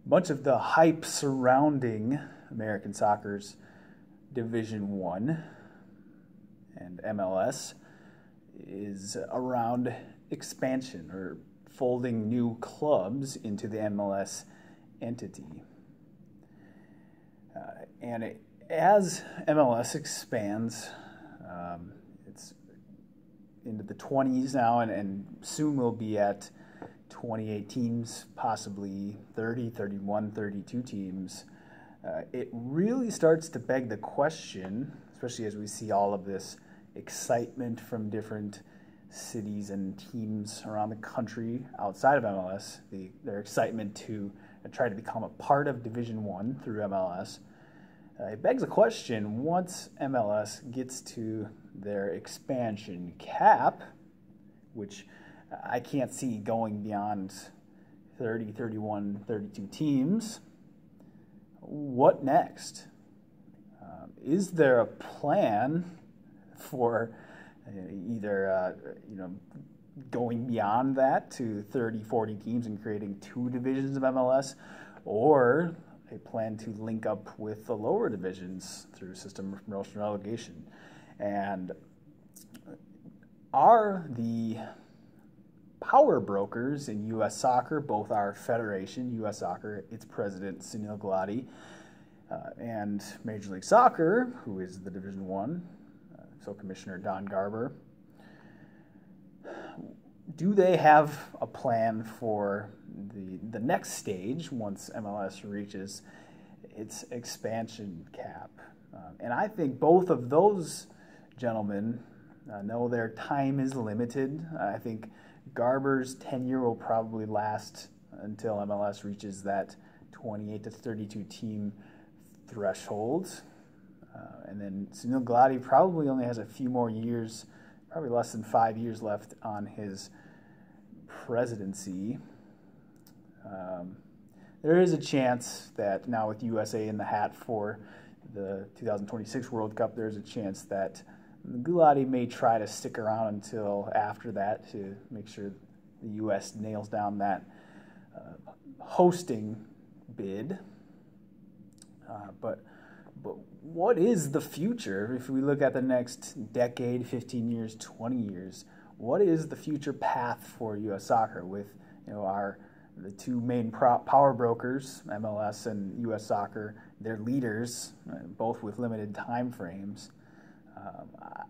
Much of the hype surrounding American soccer's Division One and MLS is around expansion or folding new clubs into the MLS entity. As MLS expands, it's into the 20s now, and soon we'll be at 28 teams, possibly 30, 31, 32 teams. It really starts to beg the question, especially as we see all of this excitement from different cities and teams around the country outside of MLS, their excitement to try to become a part of Division One through MLS. It begs the question, once MLS gets to their expansion cap, which I can't see going beyond 30, 31, 32 teams, what next? Is there a plan for either going beyond that to 30, 40 teams and creating two divisions of MLS, or a plan to link up with the lower divisions through system of promotion relegation? And are the power brokers in U.S. soccer, both our federation, U.S. Soccer, its president, Sunil Gulati, and Major League Soccer, who is the Division One, so Commissioner Don Garber, do they have a plan for the next stage once MLS reaches its expansion cap? And I think both of those gentlemen know their time is limited. I think Garber's tenure will probably last until MLS reaches that 28 to 32 team threshold. And then Sunil Gulati probably only has a few more years, probably less than 5 years left on his presidency. There is a chance that now with USA in the hat for the 2026 World Cup, there's a chance that Gulati may try to stick around until after that to make sure the U.S. nails down that hosting bid. But what is the future? If we look at the next decade, 15 years, 20 years, what is the future path for U.S. soccer with the two main power brokers, MLS and U.S. Soccer, their leaders, both with limited time frames?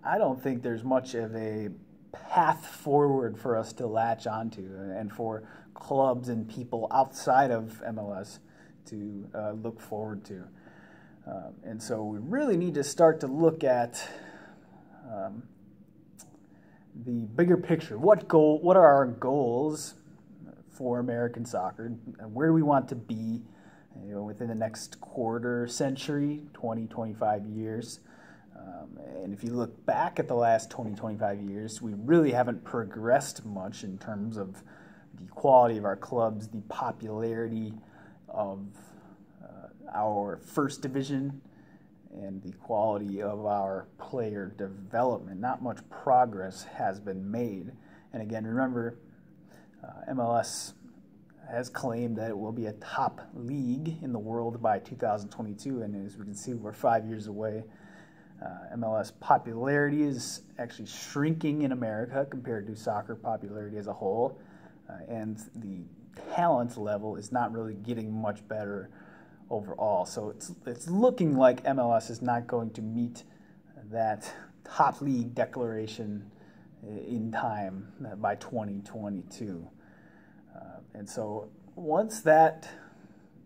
I don't think there's much of a path forward for us to latch onto and for clubs and people outside of MLS to look forward to. And so we really need to start to look at the bigger picture. What are our goals for American soccer? And where do we want to be within the next quarter century, 20, 25 years? And if you look back at the last 20, 25 years, we really haven't progressed much in terms of the quality of our clubs, the popularity of our first division, and the quality of our player development. Not much progress has been made. And again, remember, MLS has claimed that it will be a top league in the world by 2022, and as we can see, we're 5 years away. MLS popularity is actually shrinking in America compared to soccer popularity as a whole, and the talent level is not really getting much better overall. So it's looking like MLS is not going to meet that top league declaration in time by 2022. And so once that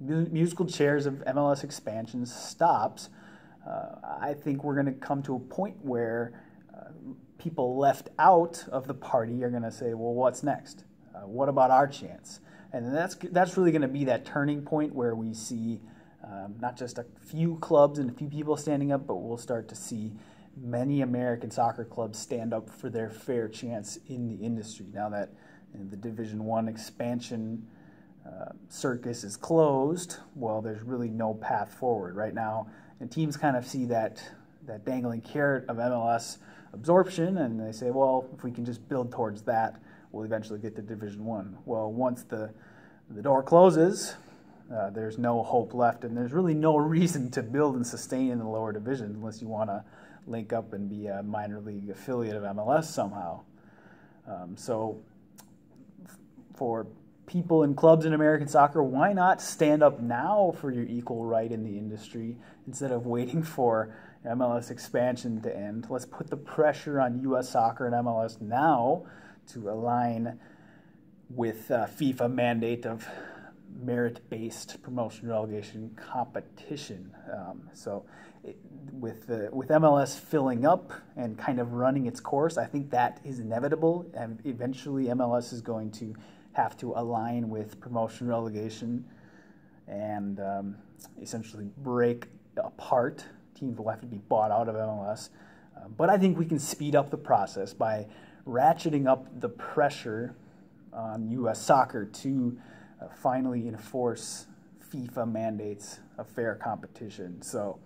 musical chairs of MLS expansion stops, I think we're going to come to a point where people left out of the party are going to say, well, what's next? What about our chance? And that's really going to be that turning point where we see not just a few clubs and a few people standing up, but we'll start to see many American soccer clubs stand up for their fair chance in the industry. Now that the Division One expansion circus is closed, well, there's really no path forward right now. And teams kind of see that dangling carrot of MLS absorption, and they say, well, if we can just build towards that, we'll eventually get to Division One. Well, once the door closes, there's no hope left, and there's really no reason to build and sustain in the lower divisions unless you want to link up and be a minor league affiliate of MLS somehow. So for people and clubs in American soccer, why not stand up now for your equal right in the industry instead of waiting for MLS expansion to end? Let's put the pressure on U.S. soccer and MLS now to align with FIFA mandate of merit-based promotion relegation competition. With MLS filling up and kind of running its course, I think that is inevitable, and eventually MLS is going to have to align with promotion relegation and essentially break apart. Teams will have to be bought out of MLS. But I think we can speed up the process by ratcheting up the pressure on U.S. soccer to finally enforce FIFA mandates of fair competition. So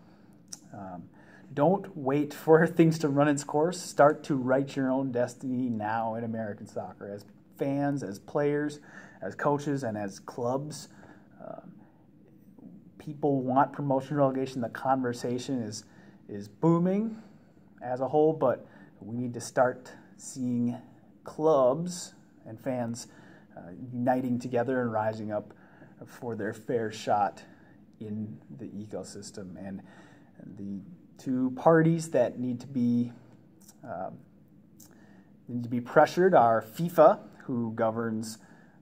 don't wait for things to run its course. Start to write your own destiny now in American soccer as fans, as players, as coaches, and as clubs. People want promotion relegation. The conversation is booming as a whole, but we need to start seeing clubs and fans uniting together and rising up for their fair shot in the ecosystem. And the two parties that need to be pressured are FIFA, who governs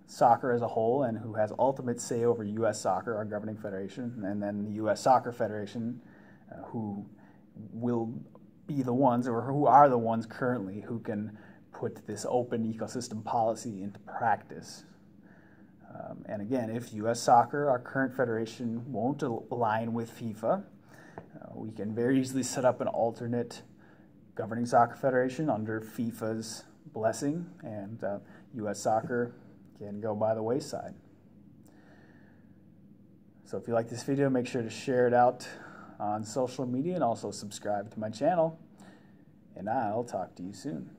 soccer as a whole and who has ultimate say over U.S. soccer, our governing federation, and then the U.S. Soccer Federation, who will be the ones, or who are the ones currently, who can put this open ecosystem policy into practice. And again, if U.S. soccer, our current federation, won't align with FIFA, we can very easily set up an alternate governing soccer federation under FIFA's blessing, and U.S. soccer can go by the wayside. So if you like this video, make sure to share it out on social media and also subscribe to my channel, and I'll talk to you soon.